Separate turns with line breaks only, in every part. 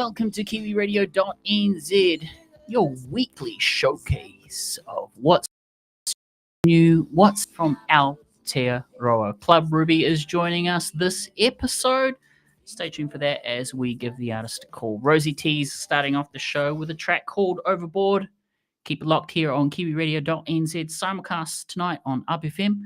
welcome to Kiwiradio.nz, your weekly showcase of what's new, what's from Aotearoa. Club Ruby is joining us this episode. Stay tuned for that as we give the artist a call. Rosie T's starting off the show with a track called Overboard. Keep it locked here on Kiwiradio.nz, simulcast tonight on upfm.co.nz.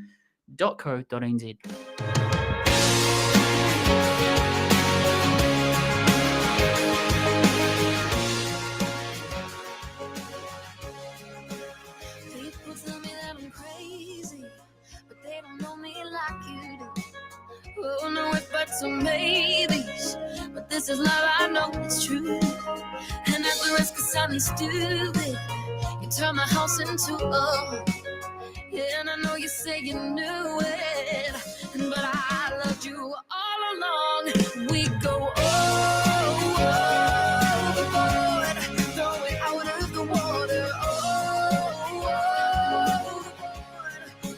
Oh no, it's but some maybes, but this is love, I know it's true. And at the risk of sounding stupid, you turn my house into a, yeah, and I know you say you knew it, but I loved you all along. We go overboard, throw it out of the water, overboard.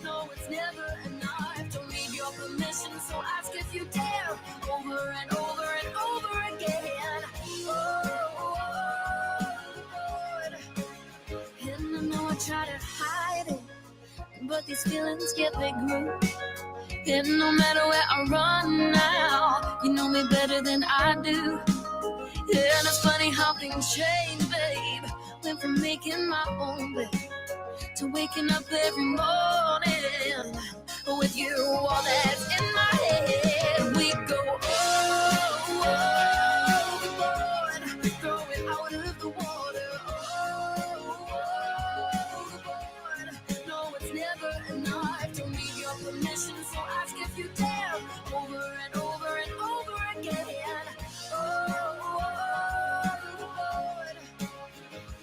No, it's never enough, don't need your permission, so ask if you dare, over and over and over again. Overboard. And I know I try to hide it, but these feelings get big grew. And no matter where I run now, you know me better than I do. Yeah, and it's funny how things change, babe. Went from making my own bed to waking up every morning with you, all that's in my head. We go overboard, throw it out of the water, overboard. No, it's never enough, don't need your permission, so ask if you dare, over and over and over again.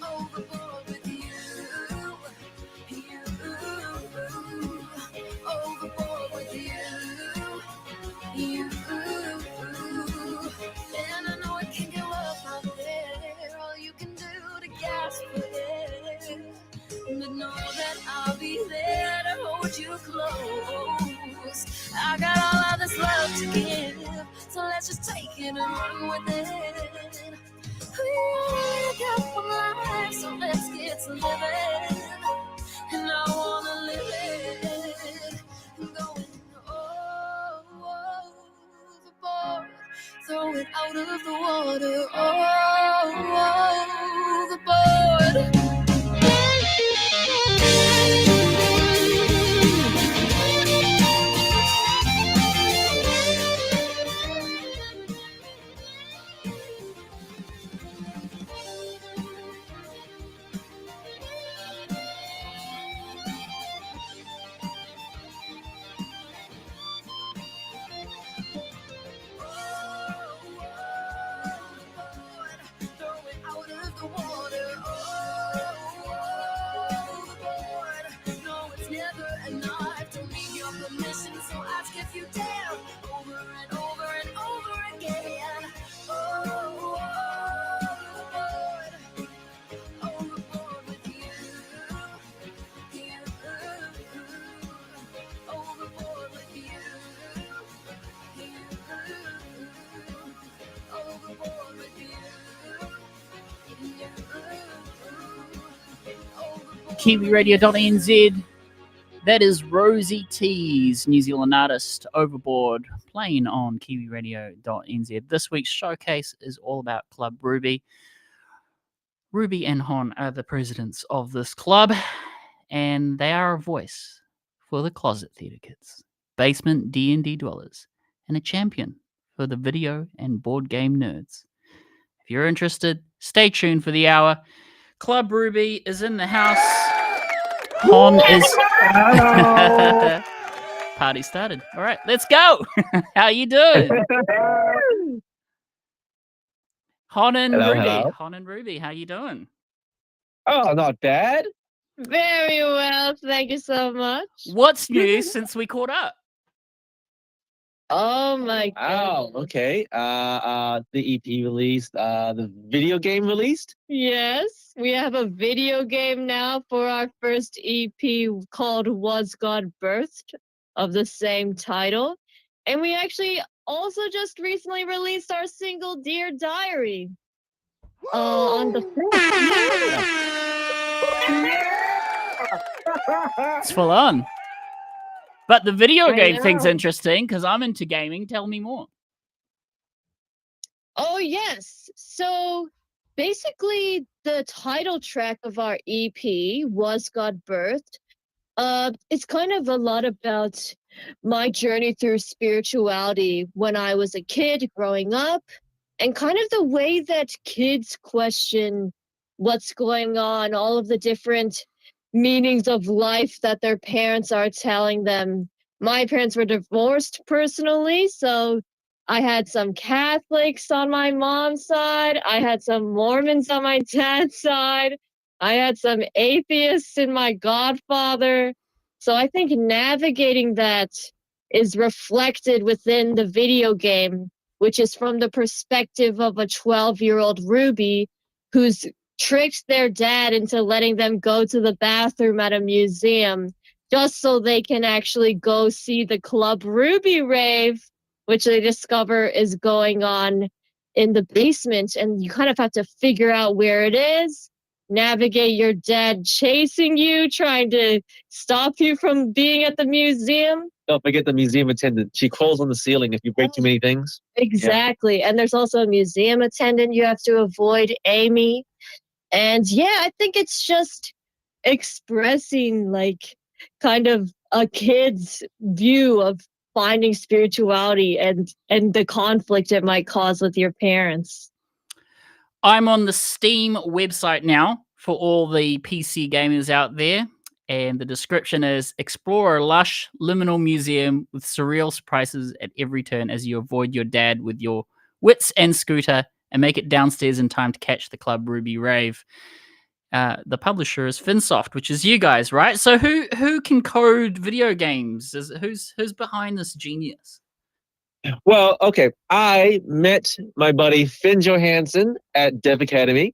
Overboard with you, overboard with you. And I know it can get rough out there, all you can do to gasp for air, but know that I'll be there to hold you close. I got all of this love to give, so let's just take it and run with it. We only got one life, so let's get to living, and I wanna live it, going overboard, throw it out of the water, overboard. So ask if you dare, over and over and over again. Overboard, overboard with you, overboard with you, overboard with you.
Kiwiradio.nz. That is Rosie T's New Zealand artist Overboard, playing on Kiwiradio.nz. This week's showcase is all about Club Ruby. Ruby and Hon are the presidents of this club, and they are a voice for the closet theatre kids, basement D&D dwellers, and a champion for the video and board game nerds. If you're interested, stay tuned for the hour. Club Ruby is in the house. Hon is... Party started. All right, let's go. How you doing? Hon and
Hello,
Ruby.
hello.
Hon and Ruby, how you doing?
Oh, not bad.
Very well, thank you so much.
What's new since we caught up?
Oh my god.
Oh, okay. The EP released. The video game released.
Yes, we have a video game now for our first EP called Was God Birthed, of the same title. And we actually also just recently released our single Dear Diary. On the 5th.
It's full on. But the video
I
game thing's
know.
interesting because I'm into gaming. Tell me more.
Oh, yes. So basically, the title track of our EP, Was God Birthed, it's kind of a lot about my journey through spirituality when I was a kid growing up, and kind of the way that kids question what's going on, all of the different meanings of life that their parents are telling them. My parents were divorced personally, so I had some Catholics on my mom's side, I had some Mormons on my dad's side, I had some atheists in my godfather. So I think navigating that is reflected within the video game, which is from the perspective of a 12-year-old Ruby who's tricked their dad into letting them go to the bathroom at a museum just so they can actually go see the Club Ruby rave, which they discover is going on in the basement. And you kind of have to figure out where it is, navigate your dad chasing you, trying to stop you from being at the museum.
Don't forget the museum attendant. She crawls on the ceiling if you break too many things.
Exactly. And there's also a museum attendant you have to avoid, Amy. And yeah, I think it's just expressing like kind of a kid's view of finding spirituality and the conflict it might cause with your parents.
I'm on the Steam website now for all the PC gamers out there. And the description is explore a lush liminal museum with surreal surprises at every turn as you avoid your dad with your wits and scooter and make it downstairs in time to catch the Club Ruby rave. The publisher is Finsoft, which is you guys, right? So who can code video games? Who's behind this genius?
Well, okay. I met my buddy Finn Johansson at Dev Academy,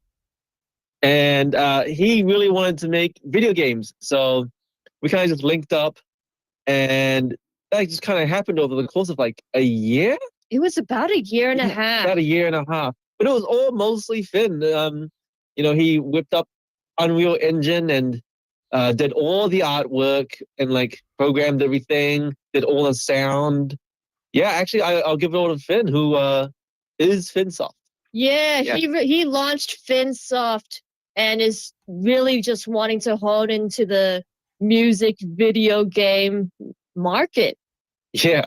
and he really wanted to make video games. So we kind of just linked up, and that just kind of happened over the course of like a year.
It was about a year and a half.
About a year and a half. But it was all mostly Finn. He whipped up Unreal Engine and did all the artwork and like programmed everything, did all the sound. Yeah, actually, I'll give it all to Finn, who is Finsoft.
Yeah, he launched Finsoft and is really just wanting to hone into the music video game market.
Yeah.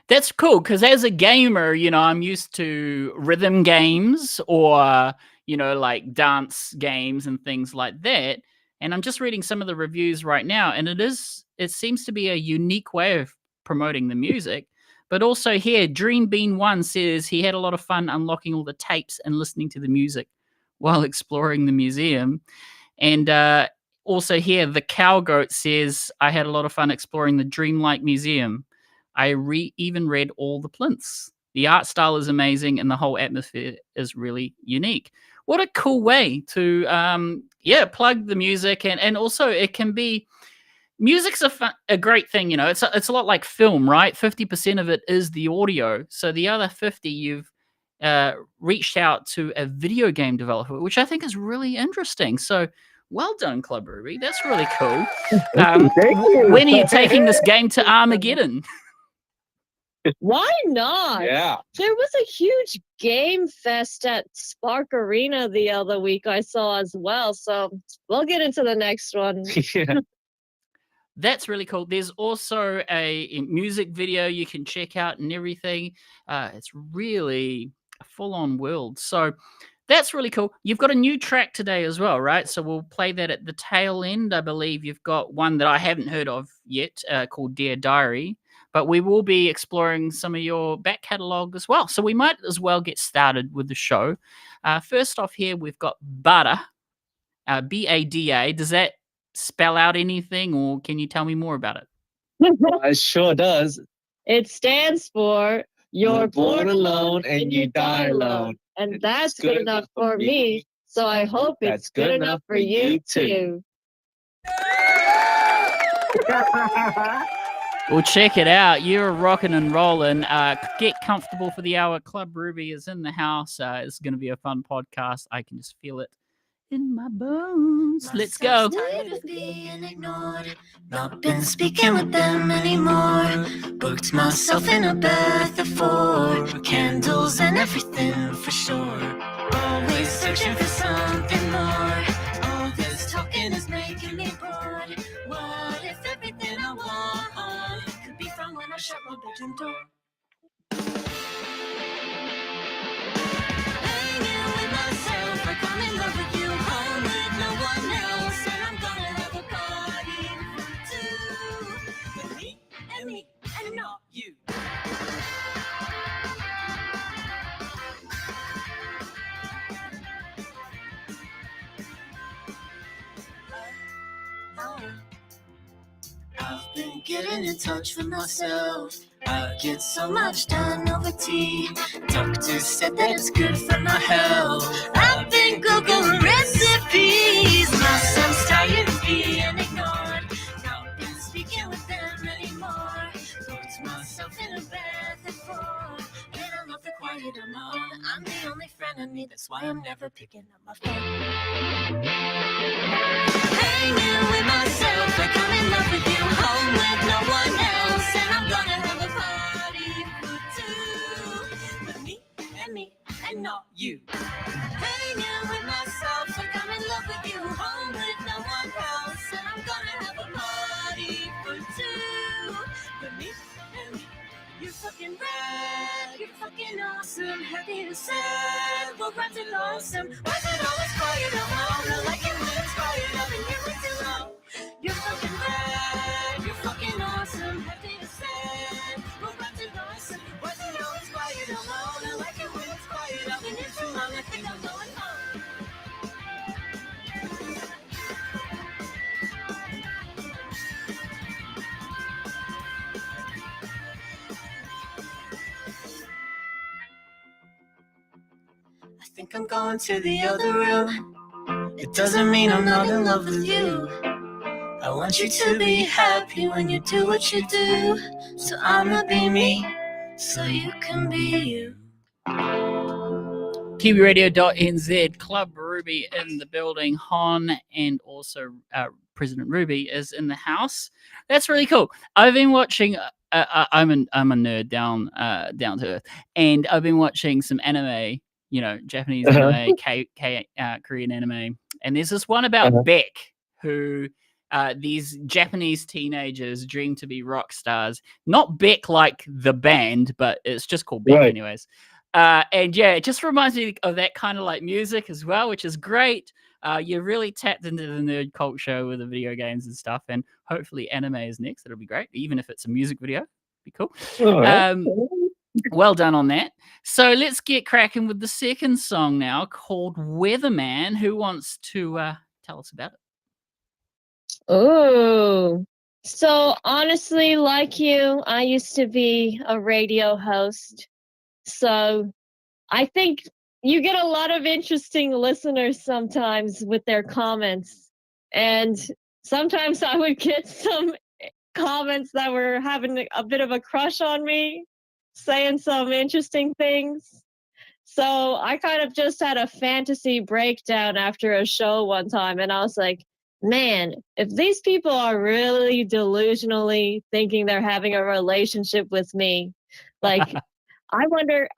That's cool because as a gamer, I'm used to rhythm games or, like dance games and things like that. And I'm just reading some of the reviews right now, and it seems to be a unique way of promoting the music. But also here, Dream Bean 1 says he had a lot of fun unlocking all the tapes and listening to the music while exploring the museum. And also here, the Cowgoat says, I had a lot of fun exploring the Dreamlike Museum. I even read all the plinths. The art style is amazing and the whole atmosphere is really unique. What a cool way to, plug the music. And also it can be, music's a great thing, It's a lot like film, right? 50% of it is the audio. So the other 50, you've reached out to a video game developer, which I think is really interesting. So well done, Club Ruby. That's really cool.
Thank you.
When are you taking this game to Armageddon?
Why not?
Yeah.
There was a huge game fest at Spark Arena the other week I saw as well. So we'll get into the next one.
Yeah.
That's really cool. There's also a music video you can check out and everything. It's really a full-on world. So that's really cool. You've got a new track today as well, right? So we'll play that at the tail end. I believe you've got one that I haven't heard of yet called Dear Diary. But we will be exploring some of your back catalogue as well. So we might as well get started with the show. First off here, we've got Bada, B-A-D-A. Does that spell out anything, or can you tell me more about it?
It sure does.
It stands for You're
born alone and you die alone.
And that's good enough for me. So I hope it's good enough for you too.
Well, check it out. You're rocking and rolling. Get comfortable for the hour. Club Ruby is in the house. It's going to be a fun podcast. I can just feel it in my bones. Let's go.
Tired of being ignored, not been speaking with them anymore. Booked myself in a bath of 4 candles and everything for sure. Always searching for something more. All this talking is making me bored. What if everything I want could be from when I shut my bedroom door? Hanging with myself, like I'm in love with you. Home with no one else, and I'm gonna have a party for 2. With me, and not you. I've been getting in touch with myself. I get so much done over tea. Doctor said that it's good for my health. I've been Googling recipes. My son's tired of being ignored. Not been speaking with them anymore. Locked myself in a bath at 4. And I love the quiet alone. I'm the only friend I need. That's why I'm never picking up my phone. Hanging with myself, like I'm in love with you. Home with no one else, and I'm gonna have a party for 2. With me, and not you. Hanging with myself, like I'm in love with you. Home with no one else, and I'm gonna have a party for 2. With me. You're fucking rad, you're fucking awesome. Happy to say, we'll run to awesome. Why's it always quiet alone? I like it when it's quiet up and you're too low. You're fucking rad, you're fucking awesome. Happy to say, we'll run to awesome. Why's it always quiet alone? I like it when it's quiet up and you're too low. I think I'm going home. I think I'm going to the other room. It doesn't mean I'm not in love with you. I want you to be happy when you do what you do. So I'ma be me, so you can be you.
Kiwiradio.nz, Club Ruby in the building. Hon and also President Ruby is in the house. That's really cool. I've been watching. I'm a nerd down to earth, and I've been watching some anime. Japanese anime, Korean anime, and there's this one about Beck, who these Japanese teenagers dream to be rock stars. Not Beck like the band, but it's just called Beck anyways. And yeah, it just reminds me of that kind of like music as well, which is great. You're really tapped into the nerd culture with the video games and stuff, and hopefully anime is next. That'll be great, even if it's a music video. Be cool. Well done on that. So let's get cracking with the second song now, called Weatherman. Who wants to tell us about it?
Oh, so honestly, like you, I used to be a radio host. So I think you get a lot of interesting listeners sometimes with their comments. And sometimes I would get some comments that were having a bit of a crush on me, saying some interesting things. So I kind of just had a fantasy breakdown after a show one time, and I was like, man, if these people are really delusionally thinking they're having a relationship with me, like I wonder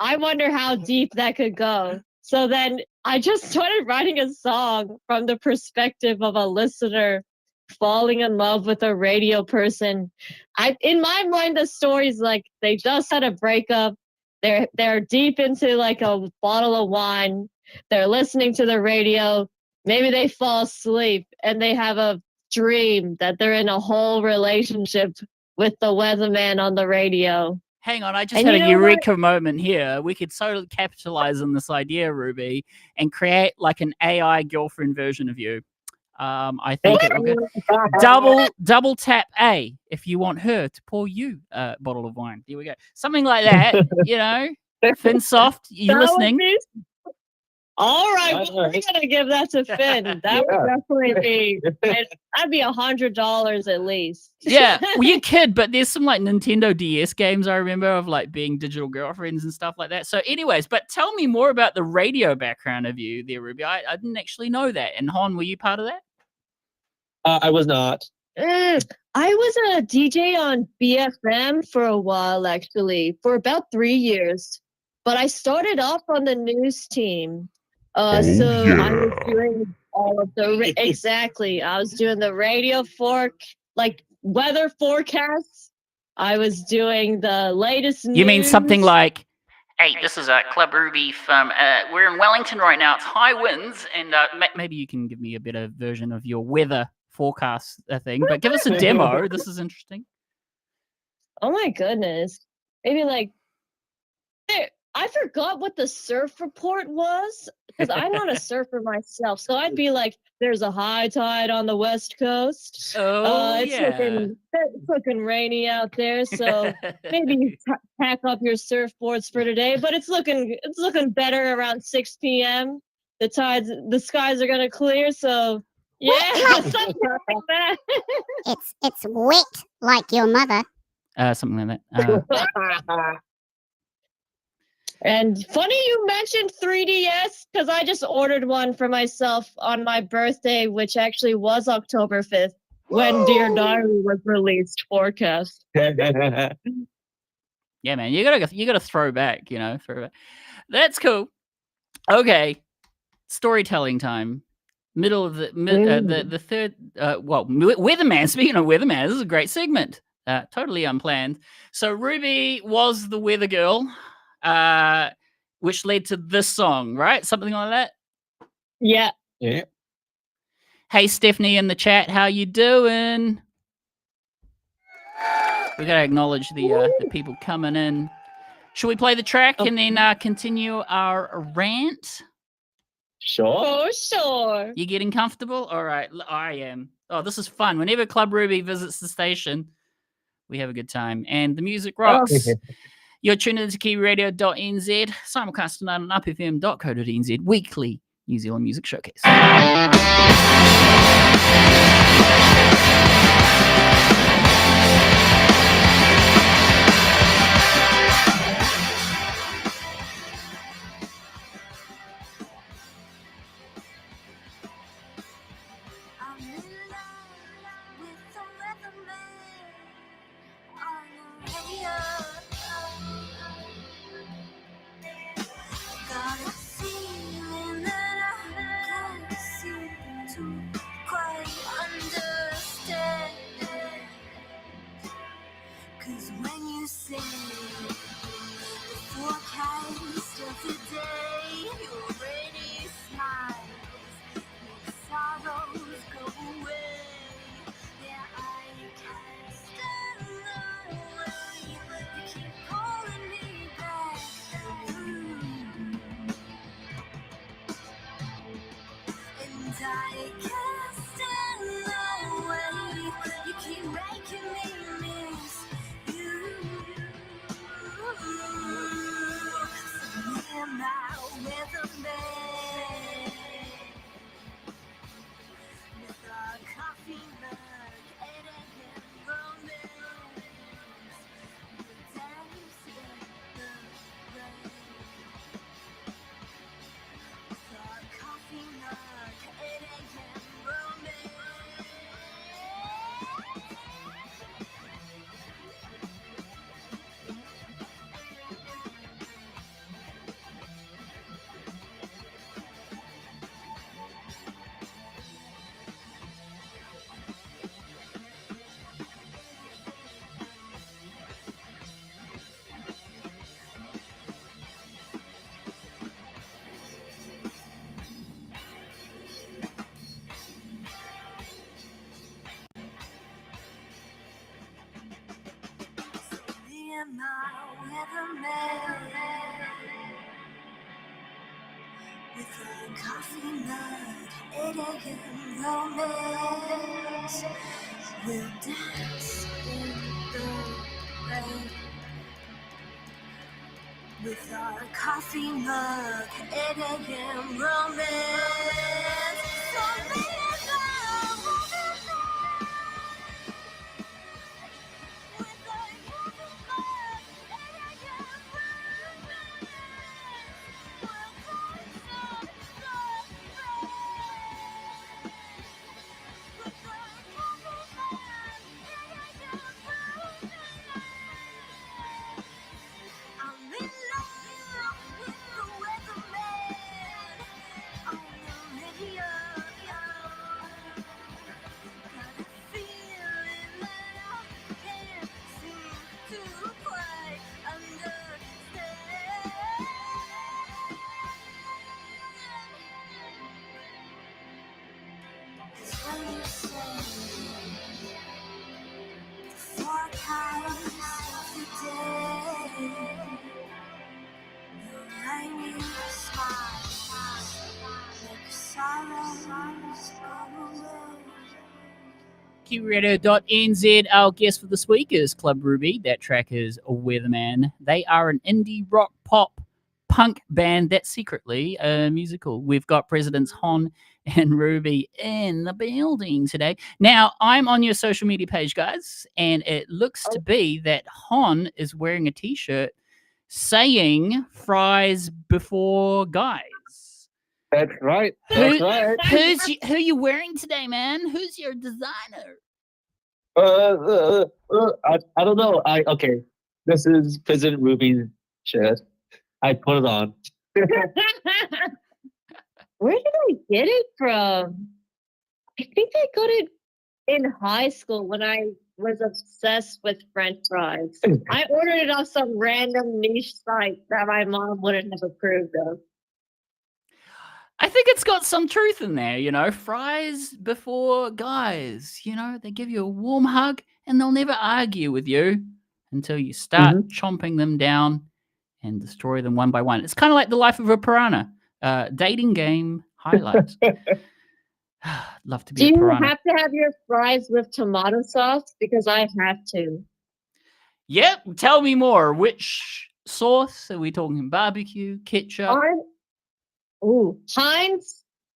how deep that could go. So then I just started writing a song from the perspective of a listener falling in love with a radio person. In my mind, the story's like they just had a breakup. They're deep into like a bottle of wine. They're listening to the radio. Maybe they fall asleep and they have a dream that they're in a whole relationship with the weatherman on the radio.
Hang on, I just had a eureka moment here. We could totally capitalize on this idea, Ruby, and create like an AI girlfriend version of you. I think it will go. Double tap A if you want her to pour you a bottle of wine. Here we go. Something like that, Finsoft, you listening?
All right,
All
we're
right.
gonna give that to Finn. That would definitely be. That'd be $100 at least.
Yeah, well, you kid, but there's some like Nintendo DS games I remember of like being digital girlfriends and stuff like that. So, anyways, but tell me more about the radio background of you there, Ruby. I didn't actually know that. And Hon, were you part of that?
I was not.
I was a DJ on BFM for a while, actually, for about 3 years. But I started off on the news team. I was doing all of the exactly. I was doing the radio like weather forecasts. I was doing the latest news.
You mean something like, hey, this is Club Ruby from, we're in Wellington right now. It's high winds. And maybe you can give me a better version of your weather forecast thing, but give us a demo. This is interesting.
Oh my goodness. Maybe like, I forgot what the surf report was because I'm not a surfer myself. So I'd be like, there's a high tide on the West Coast. It's looking rainy out there. So maybe pack up your surfboards for today. But it's looking better around 6 p.m. The skies are gonna clear. So yeah, something like that.
It's wet like your mother.
Something like that.
And funny you mentioned 3DS because I just ordered one for myself on my birthday, which actually was October 5th when Dear Diary was released. Forecast.
Yeah, man, you gotta throw back, throw back. That's cool. Okay, storytelling time. Middle of the third. Weatherman. Speaking of Weatherman, this is a great segment. Totally unplanned. So Ruby was the weather girl. Which led to this song, right? Something like that?
Yeah.
Yeah.
Hey, Stephanie in the chat, how you doing? We got to acknowledge the people coming in. Should we play the track and then continue our rant?
Sure.
Oh, sure.
You getting comfortable? All right, I am. Oh, this is fun. Whenever Club Ruby visits the station, we have a good time. And the music rocks. You're tuned into Kiwiradio.nz, simulcast tonight on upfm.co.nz, weekly New Zealand music showcase.
with our coffee mug, 8 a.m. romance. So be it now, with our coffee mug, 8 a.m. romance. We'll find some love. With our coffee mug, 8 a.m. romance. I'm in love with the weatherman on the radio. Got a feeling that I can't seem to quite understand. It's when you say the forecast of the day. The rainy skies make sorrows go away.
Kiwiradio.nz. Our guest for this week is Club Ruby. That track is Weatherman. They are an indie rock pop punk band that's secretly a musical. We've got Presidents Hon and Ruby in the building today. Now, I'm on your social media page, guys, and it looks to be that Hon is wearing a t-shirt saying fries before guys.
That's right. That's right.
Who you wearing today, man? Who's your designer?
I don't know. Okay. This is President Ruby's shirt. I put it on.
Where did I get it from? I think I got it in high school when I was obsessed with French fries. I ordered it off some random niche site that my mom wouldn't have approved of.
I think it's got some truth in there, you know. Fries before guys, you know, they give you a warm hug and they'll never argue with you until you start chomping them down and destroy them one by one. It's kind of like the life of a piranha. Dating game highlights. Love to be
Do
a
you
piranha.
have to have your fries with tomato sauce? Because I have to.
Yep, tell me more. Which sauce? Are we talking barbecue, ketchup?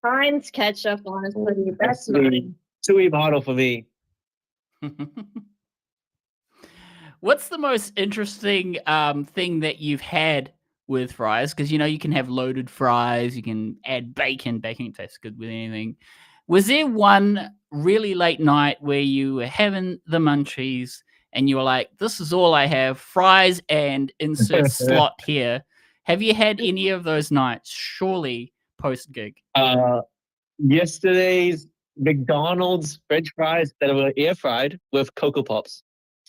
Heinz ketchup, honestly. That's
Too
mine.
model for me.
What's the most interesting thing that you've had with fries? Because, you know, you can have loaded fries, you can add bacon. Bacon tastes good with anything. Was there one really late night where you were having the munchies and you were like, this is all I have, fries and insert slot here? Have you had any of those nights, surely, post-gig?
Yesterday's McDonald's French fries that were air fried with Cocoa Pops.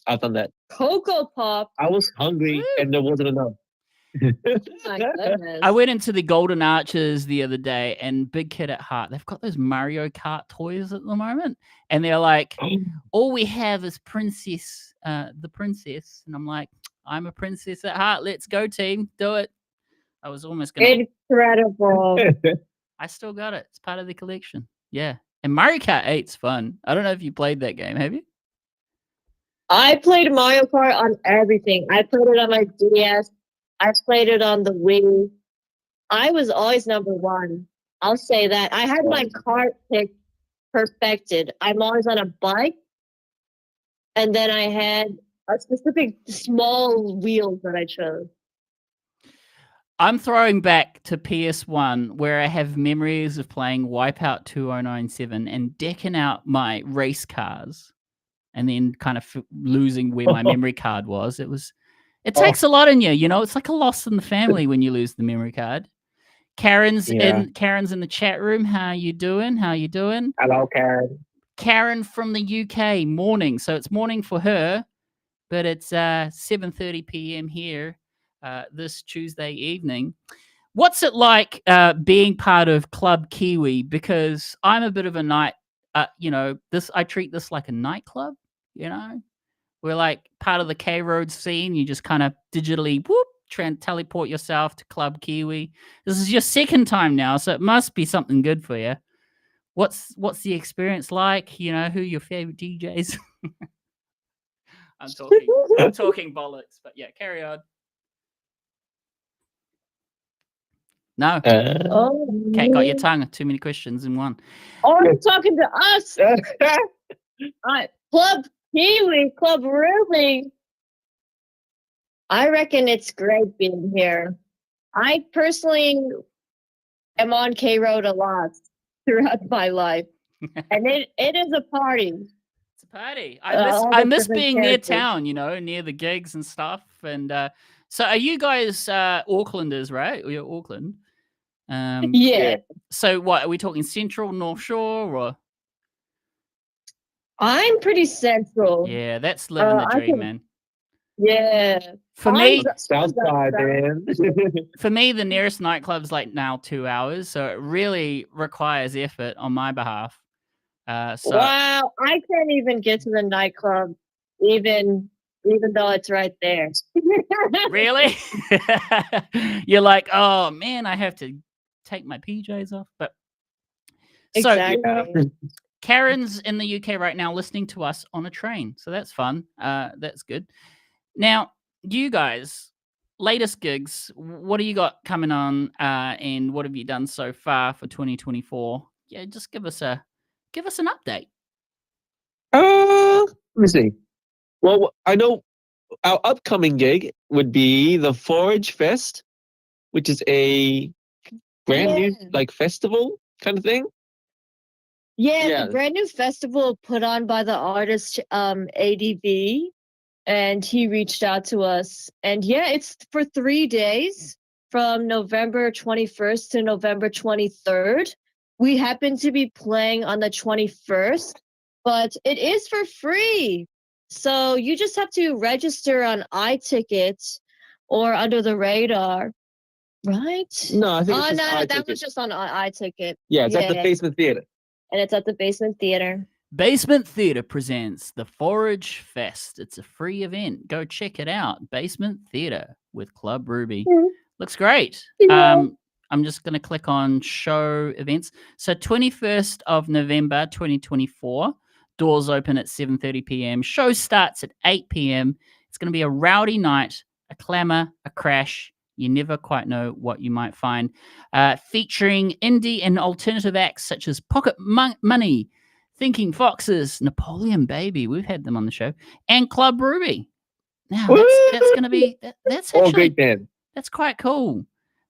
I've done that.
Cocoa Pop.
I was hungry and there wasn't enough.
My goodness.
I went into the Golden Arches the other day, and Big Kid at Heart, they've got those Mario Kart toys at the moment, and they're like, all we have is Princess, the Princess, and I'm like, I'm a princess at heart. Let's go, team, do it. I was almost gonna.
Incredible.
I still got it. It's part of the collection. Yeah, and Mario Kart 8's fun. I don't know if you played that game. Have you?
I played Mario Kart on everything. I played it on my DS. I played it on the Wii. I was always number one. I'll say that. I had my cart pick perfected. I'm always on a bike. And then I had a specific small wheels that I chose.
I'm throwing back to PS1 where I have memories of playing Wipeout 2097 and decking out my race cars and then kind of losing where my memory card was. It takes a lot in you, you know. It's like a loss in the family when you lose the memory card. Karen's in the chat room. How you doing?
Hello, Karen.
Karen from the UK, morning. So it's morning for her, but it's 7:30 p.m. here this Tuesday evening. What's it like being part of Club Kiwi? Because I'm a bit of a night, I treat this like a nightclub, you know? We're like part of the K Road scene. You just kind of digitally teleport yourself to Club Kiwi. This is your second time now, so it must be something good for you. What's the experience like? You know, who are your favorite DJs? I'm talking, I'm talking bollocks, but yeah, carry on. No.
Oh,
Cat got your tongue. Too many questions in one.
Oh, you're talking to us. Club Kiwi, Club Ruby. I reckon it's great being here. I personally am on K Road a lot throughout my life, and it is a party.
It's a party.
All
I
the
miss
different
being near
characters.
town, near the gigs and stuff. And so are you guys Aucklanders, right? Or you're Auckland?
Yeah.
So what, are we talking Central, North Shore, or?
I'm pretty central.
Yeah, that's living the dream, man.
Yeah.
For me,
Southside, man.
for me, the nearest nightclub's like now 2 hours, so it really requires effort on my behalf.
Wow, I can't even get to the nightclub, even though it's right there.
Really? You're like, oh man, I have to take my PJs off. But so
Exactly.
Karen's in the UK right now listening to us on a train. So that's fun. That's good. Now, you guys, latest gigs, what do you got coming on? And what have you done so far for 2024? Yeah, just give us an update.
Let me see. Well, I know our upcoming gig would be the Forage Fest, which is a brand new festival kind of thing.
Yeah, the brand new festival put on by the artist ADV, and he reached out to us. And yeah, it's for 3 days from November 21st to November 23rd. We happen to be playing on the 21st, but it is for free. So you just have to register on iTicket or Under the Radar, right?
No, I think
Oh,
it's just
no, that
iTicket.
was just on iTicket.
Yeah, it's at the Basement Theater.
And it's at the Basement Theater.
Basement Theater presents the Forage Fest. It's a free event. Go check it out. Basement Theater with Club Ruby. Looks great.
Yeah.
I'm just going to click on show events. So 21st of November 2024. Doors open at 7:30 p.m. Show starts at 8 p.m. It's going to be a rowdy night, a clamour, a crash. You never quite know what you might find. Featuring indie and alternative acts such as Pocket Money, Thinking Foxes, Napoleon Baby, we've had them on the show, and Club Ruby. Now that's going to be that's
All
actually
great band.
That's quite cool.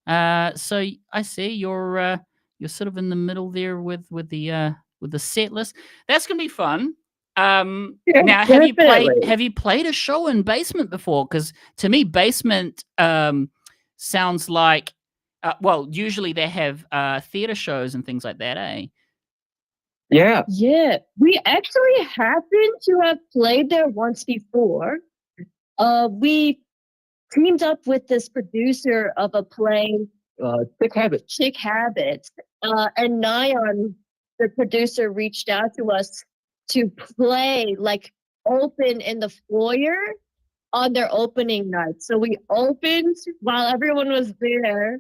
So I see you're sort of in the middle there with the set list. That's going to be fun. Now have you played a show in Basement before? Because to me, Basement sounds like usually they have theater shows and things like that, eh?
Yeah.
Yeah, we actually happen to have played there once before. We teamed up with this producer of a play,
Chick
Habit, and Nyan, the producer, reached out to us to play, open in the foyer on their opening night. So we opened while everyone was there,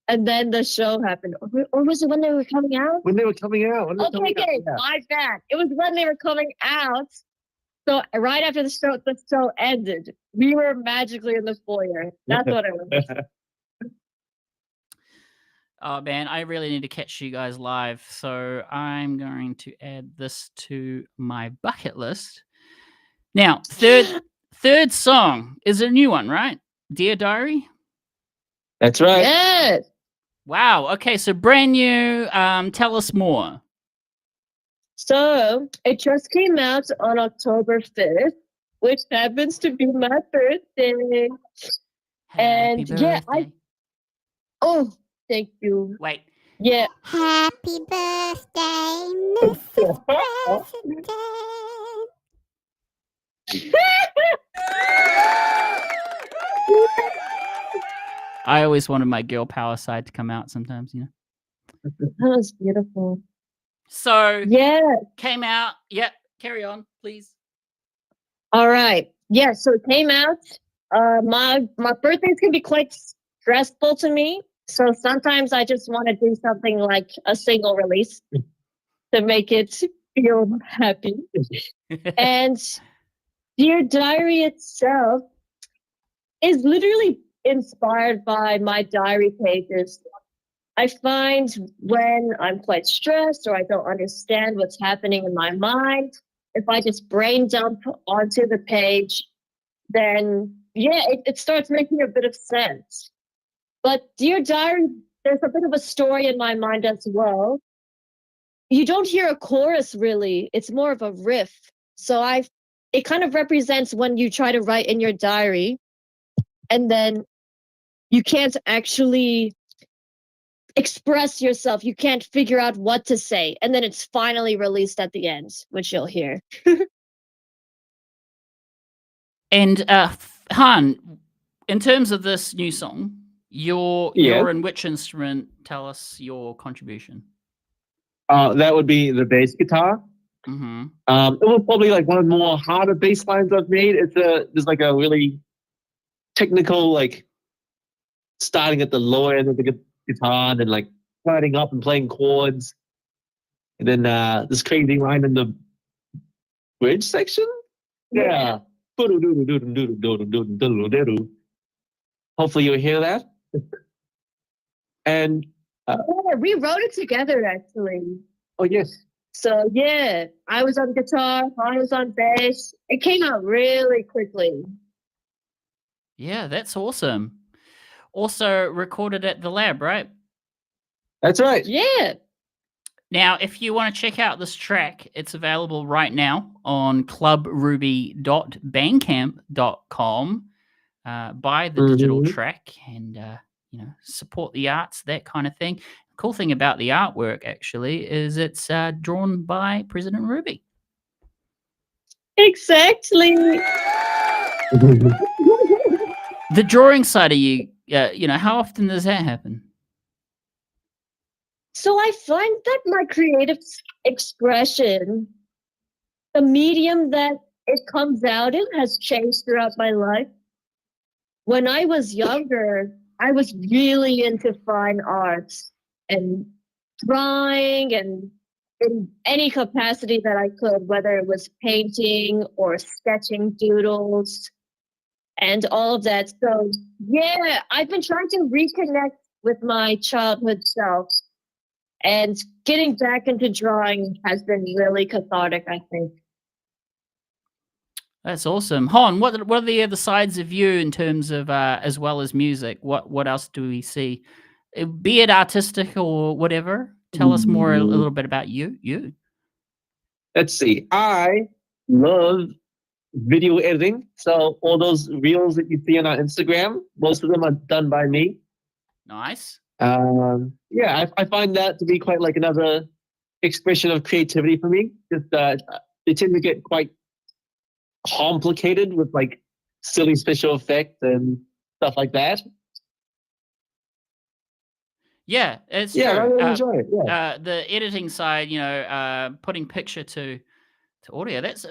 and then the show happened. Or was it when they were coming out?
When they were coming out.
Okay, my bad. It was when they were coming out. So right after the show ended, we were magically in the foyer. That's what it was.
Oh man, I really need to catch you guys live. So I'm going to add this to my bucket list. Now, third song is a new one, right? Dear Diary?
That's right.
Yes.
Wow. Okay, so brand new. Tell us more.
So it just came out on October 5th, which happens to be my birthday.
Happy birthday.
Oh, thank you.
Wait.
Yeah.
Happy birthday, Mrs. President.
I always wanted my girl power side to come out sometimes,
That was beautiful.
So
yeah,
came out. Yep. Carry on, please.
All right. Yeah, so it came out. My birthdays can be quite stressful to me. So sometimes I just want to do something like a single release to make it feel happy. And Dear Diary itself is literally inspired by my diary pages. I find when I'm quite stressed or I don't understand what's happening in my mind, if I just brain dump onto the page, then yeah, it starts making a bit of sense. But Dear Diary, there's a bit of a story in my mind as well. You don't hear a chorus really, it's more of a riff. So it kind of represents when you try to write in your diary and then you can't actually express yourself. You can't figure out what to say. And then it's finally released at the end, which you'll hear.
And Han, in terms of this new song, you're in which instrument? Tell us your contribution.
That would be the bass guitar.
Mm-hmm.
It was probably like one of the more harder bass lines I've made. There's like a really technical, like starting at the lower end of the guitar and then like sliding up and playing chords. And then this crazy line in the bridge section. Yeah. Hopefully you'll hear that. And
yeah, we wrote it together actually.
Oh yes.
So yeah, I was on guitar, I was on bass. It came out really quickly.
Yeah, that's awesome. Also recorded at the lab, right?
That's right.
Yeah.
Now, if you want to check out this track, it's available right now on clubruby.bandcamp.com. Buy the digital track and support the arts, that kind of thing. The cool thing about the artwork actually is it's drawn by President Ruby.
Exactly.
The drawing side of you, how often does that happen?
So I find that my creative expression, the medium that it comes out in, has changed throughout my life. When I was younger, I was really into fine arts and drawing and in any capacity that I could, whether it was painting or sketching doodles and all of that. So yeah, I've been trying to reconnect with my childhood self. And getting back into drawing has been really cathartic, I think.
That's awesome. Hon, what are the other sides of you in terms of, as well as music? What else do we see? Be it artistic or whatever. Tell us more a little bit about you.
Let's see. I love video editing. So all those reels that you see on our Instagram, most of them are done by me.
Nice.
Yeah, I find that to be quite like another expression of creativity for me. Just they tend to get quite complicated with like silly special effects and stuff like that.
Yeah, it's
true. I really enjoy it.
Yeah. The editing side, putting picture to audio, that's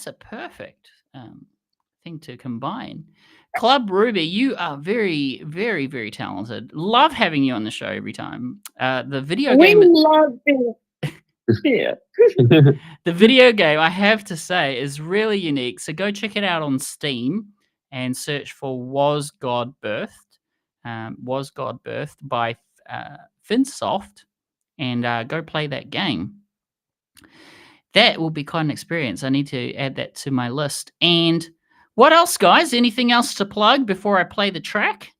a perfect thing to combine. Club Ruby, you are very, very, very talented. Love having you on the show every time. The video game.
We love it. Yeah.
The video game, I have to say, is really unique. So go check it out on Steam and search for Was God Birthed? Was God Birthed by Finsoft, and go play that game. That will be quite an experience. I need to add that to my list. And what else, guys? Anything else to plug before I play the track?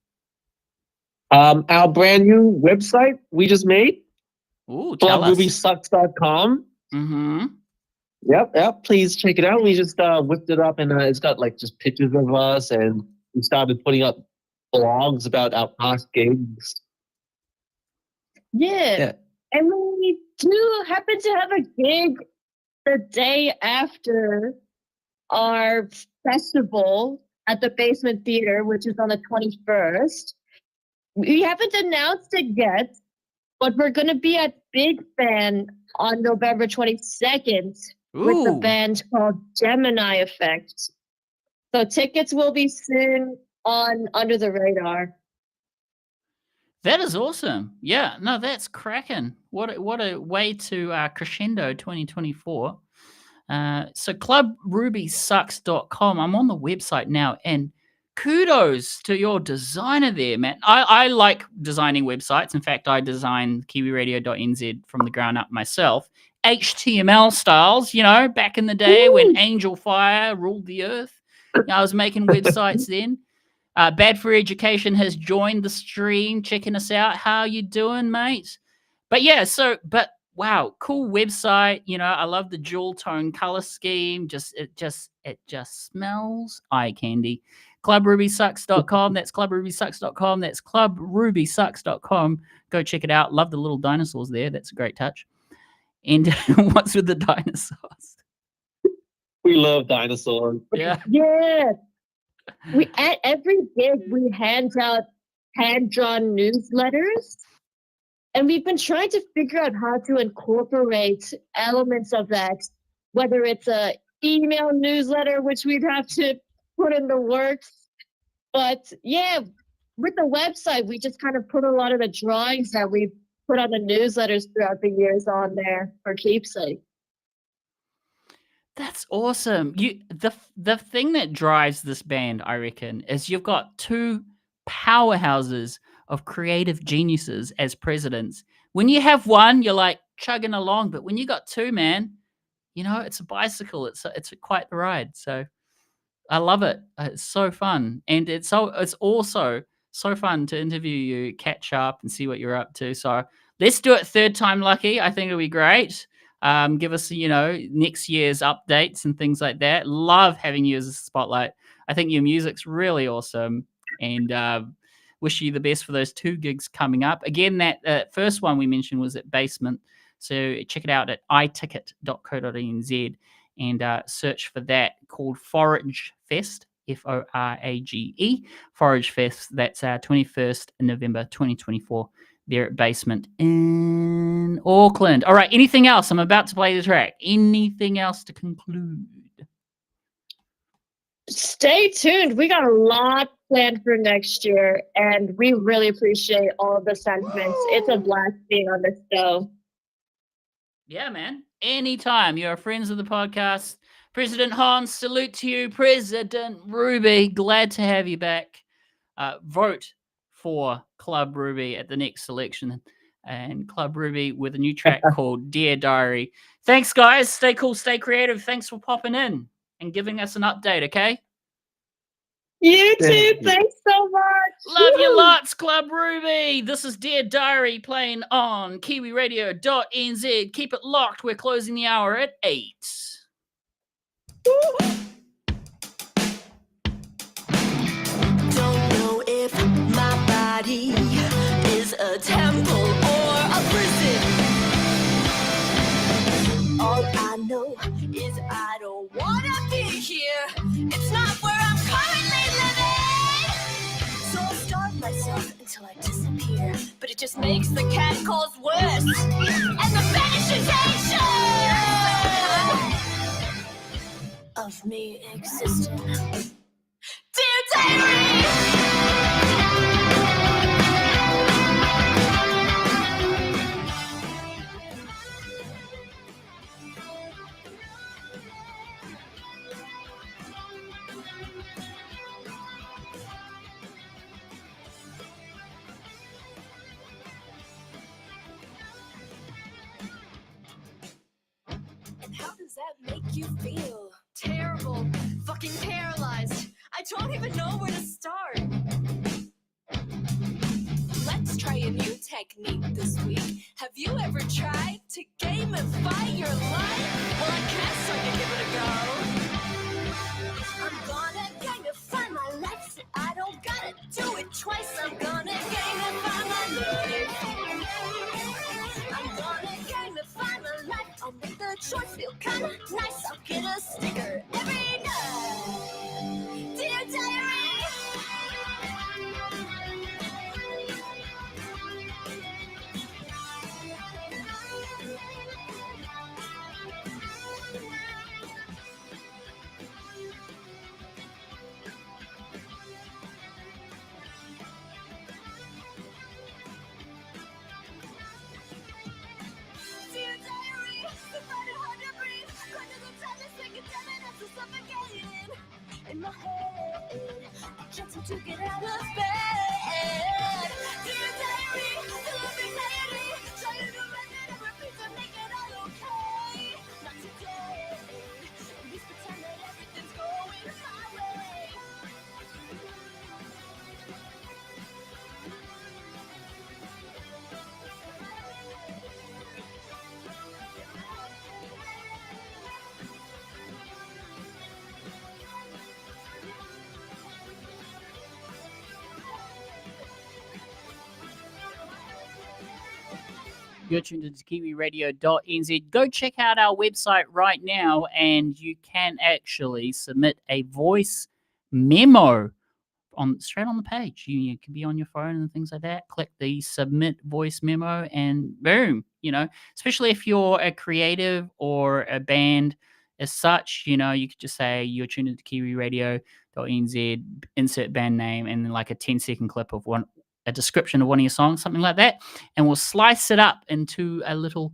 Our brand new website we just made.
Ooh, tell us.
clubrubysucks.com.
Mm-hmm.
Yep. Please check it out. We just whipped it up, and it's got like just pictures of us, and we started putting up blogs about our past gigs.
Yeah. And we do happen to have a gig the day after our festival at the Basement Theater, which is on the 21st. We haven't announced it yet, but we're going to be at Big Fan on November 22nd with the band called Gemini Effect. So tickets will be soon on Under the Radar.
That is awesome. Yeah, no, that's cracking. What a way to crescendo 2024. So clubrubysucks.com. I'm on the website now, and kudos to your designer there, man. I like designing websites. In fact, I designed Kiwiradio.nz from the ground up myself. HTML styles, back in the day when Angel Fire ruled the earth. I was making websites then. Bad for Education has joined the stream, checking us out. How you doing, mate? But yeah, wow, cool website. I love the dual tone color scheme. It just smells eye candy. ClubRubySucks.com. That's ClubRubySucks.com. That's ClubRubySucks.com. Go check it out. Love the little dinosaurs there. That's a great touch. And what's with the dinosaurs?
We love dinosaurs.
Yeah.
Yeah. We at every gig we hand out hand-drawn newsletters, and we've been trying to figure out how to incorporate elements of that, whether it's a email newsletter, which we'd have to put in the works. But yeah, with the website, we just kind of put a lot of the drawings that we've put on the newsletters throughout the years on there for keepsake.
That's awesome. The thing that drives this band, I reckon, is you've got two powerhouses of creative geniuses as presidents. When you have one, you're like chugging along, but when you got two, man, it's a bicycle. It's quite the ride. So I love it. It's so fun, and it's also so fun to interview you, catch up, and see what you're up to. So let's do it third time lucky. I think it'll be great. Give us, next year's updates and things like that. Love having you as a spotlight. I think your music's really awesome, and wish you the best for those 2 gigs coming up. Again, that first one we mentioned was at Basement, so check it out at iticket.co.nz and search for that, called Forage Fest, Forage, Forage Fest. That's 21st November 2024. There at Basement in Auckland. All right, anything else? I'm about to play the track. Anything else to conclude?
Stay tuned. We got a lot planned for next year, and we really appreciate all of the sentiments. It's a blast being on this show.
Yeah, man. Anytime. You're friends of the podcast. President Hans, salute to you. President Ruby, glad to have you back. Vote for Club Ruby at the next selection, and Club Ruby with a new track called Dear Diary. Thanks, guys. Stay cool, stay creative. Thanks for popping in and giving us an update, okay?
You too. Thanks so much.
Love you lots, Club Ruby. This is Dear Diary playing on Kiwiradio.nz. Keep it locked. We're closing the hour at 8.
Don't know if my body is a temple or a prison. All I know is I don't wanna be here. It's not where I'm currently living. So I'll starve myself until I disappear. But it just makes the cat calls worse. And the fetishization of me existing. Dear Diary! And how does that make you feel? Terrible. Fucking paralyzed. I don't even know where to start. Let's try a new technique this week. Have you ever tried to gamify your life? Well, I guess I can give it a go. I'm gonna gamify my life, so I don't gotta do it twice. I'm gonna gamify my life. I'm gonna gamify my life. I'll make the choice feel kinda nice. I'll get a sticker every night. Dear Diary. Dear Diary, the fight hard to breathe. Going to the time to sink it down and I'm so suffocating. in my head. Just to get out of bed. Dear diary, full of anxiety. Try to do and repeat to make it all okay. Not today. Please pretend that everything's going my way.
You're tuned into Kiwiradio.nz. Go check out our website right now, and you can actually submit a voice memo straight on the page. You can be on your phone and things like that. Click the submit voice memo, and boom. Especially if you're a creative or a band as such, you could just say you're tuned into Kiwiradio.nz, insert band name, and then like a 10-second clip of a description of one of your songs, something like that, and we'll slice it up into a little,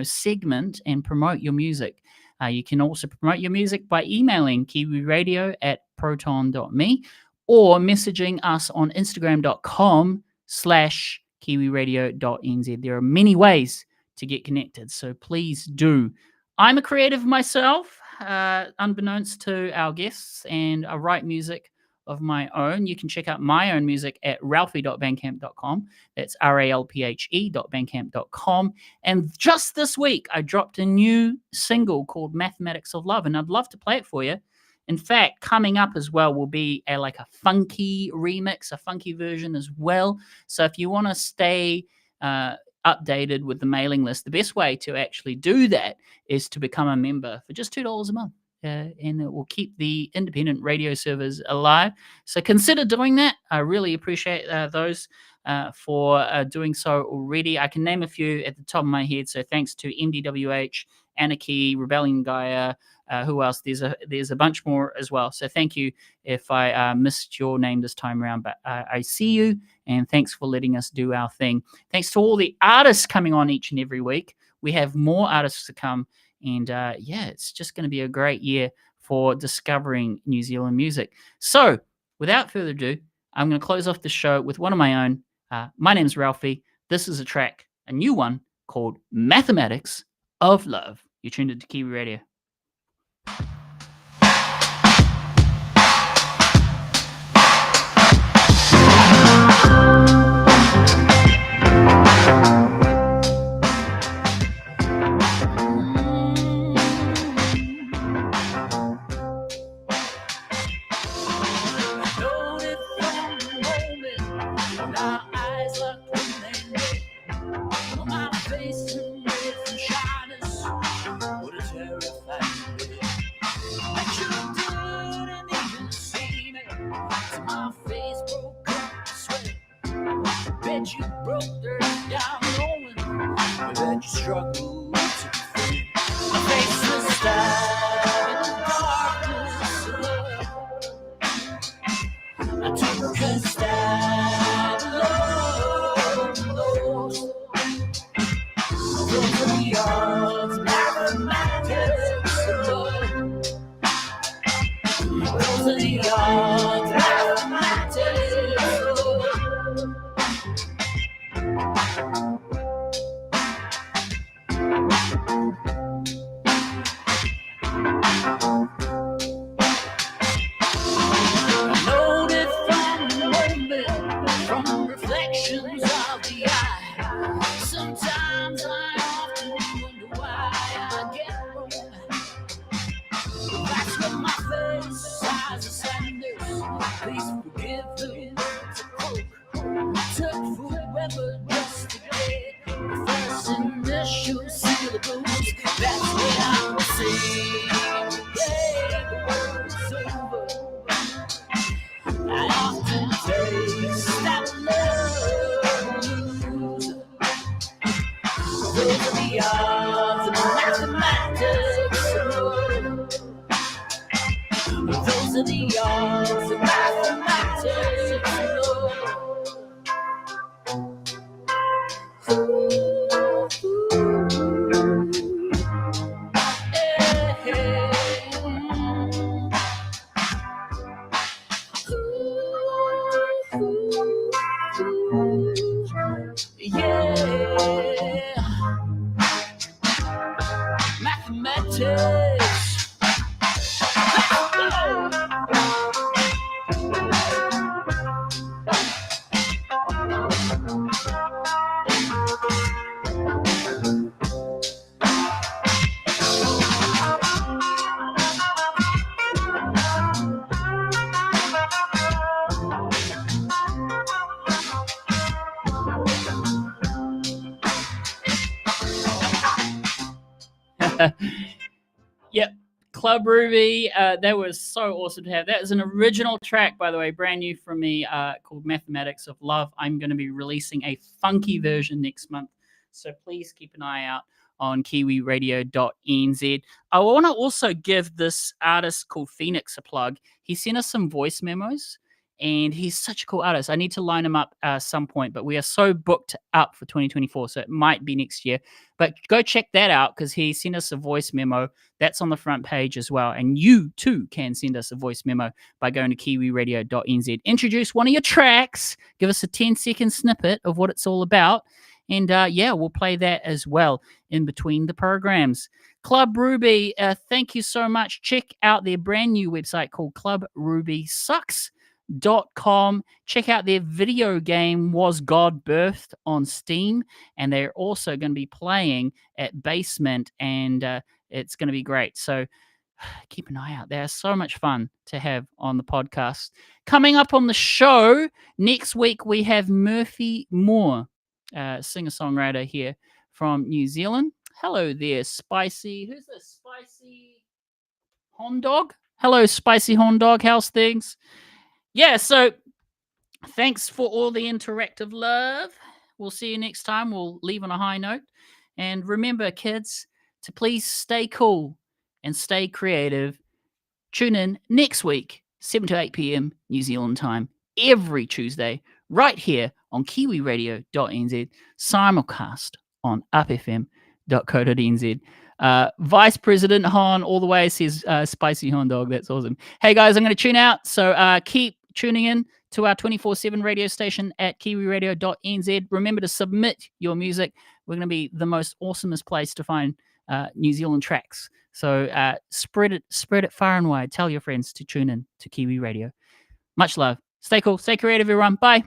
segment and promote your music. You can also promote your music by emailing kiwiradio@proton.me or messaging us on instagram.com/kiwiradio.nz. There are many ways to get connected, so please do. I'm a creative myself, unbeknownst to our guests, and I write music of my own. You can check out my own music at ralphie.bandcamp.com. That's ralphe.bandcamp.com. And just this week, I dropped a new single called Mathematics of Love, and I'd love to play it for you. In fact, coming up as well will be a funky remix, a funky version as well. So if you want to stay updated with the mailing list, the best way to actually do that is to become a member for just $2 a month. And it will keep the independent radio servers alive. So consider doing that. I really appreciate those for doing so already. I can name a few at the top of my head. So thanks to MDWH, Anarchy, Rebellion Gaia. Who else? There's a bunch more as well. So thank you if I missed your name this time around. But I see you, and thanks for letting us do our thing. Thanks to all the artists coming on each and every week. We have more artists to come. And it's just going to be a great year for discovering New Zealand music. So without further ado, I'm going to close off the show with one of my own. My name's Ralphie. This is a new one called Mathematics of Love. You're tuned into Kiwi Radio. You broke her down rolling, but then you struggled to be free. My face was stabbed in the darkness of love. I took a stab alone. Those are the odds, mathematics of love. Those are the odds, mathematics of love. Sometimes I often wonder why I get wrong. That's what my face eyes are senders. Please forgive the words I quote. Took forever just to get the first initial syllables. That's when I will say, the world is over. I often taste that love. Those are the odds of mathematics. Those are the odds of mathematics.
voltage.
Yep. Club Ruby, that was so awesome to have. That is an original track, by the way, brand new from me, called Mathematics of Love. I'm going to be releasing a funky version next month, so please keep an eye out on Kiwiradio.nz. I want to also give this artist called Phoenix a plug. He sent us some voice memos, and he's such a cool artist. I need to line him up some point, but we are so booked up for 2024, so it might be next year. But go check that out because he sent us a voice memo. That's on the front page as well. And you too can send us a voice memo by going to kiwiradio.nz. Introduce one of your tracks. Give us a 10-second snippet of what it's all about. And yeah, we'll play that as well in between the programs. Club Ruby, thank you so much. Check out their brand new website called clubrubysucks.com. Check out their video game Was God Birthed on Steam, and they're also going to be playing at Basement, and it's going to be great. So keep an eye out. They're so much fun to have on the podcast. Coming up on the show next week, we have Murphy Moore, singer-songwriter here from New Zealand. Hello there, Spicy. Who's this? Spicy Horn Dog? Hello, Spicy Horn Dog. How's things? Yeah, so thanks for all the interactive love. We'll see you next time. We'll leave on a high note. And remember, kids, to please stay cool and stay creative. Tune in next week, 7 to 8 p.m. New Zealand time, every Tuesday, right here on Kiwiradio.nz, simulcast on upfm.co.nz. Vice President Han all the way says Spicy Horn Dog. That's awesome. Hey, guys, I'm going to tune out. So keep tuning in to our 24/7 radio station at Kiwiradio.nz. Remember to submit your music. We're going to be the most awesomest place to find New Zealand tracks. So spread it far and wide. Tell your friends to tune in to Kiwi Radio. Much love. Stay cool. Stay creative, everyone. Bye.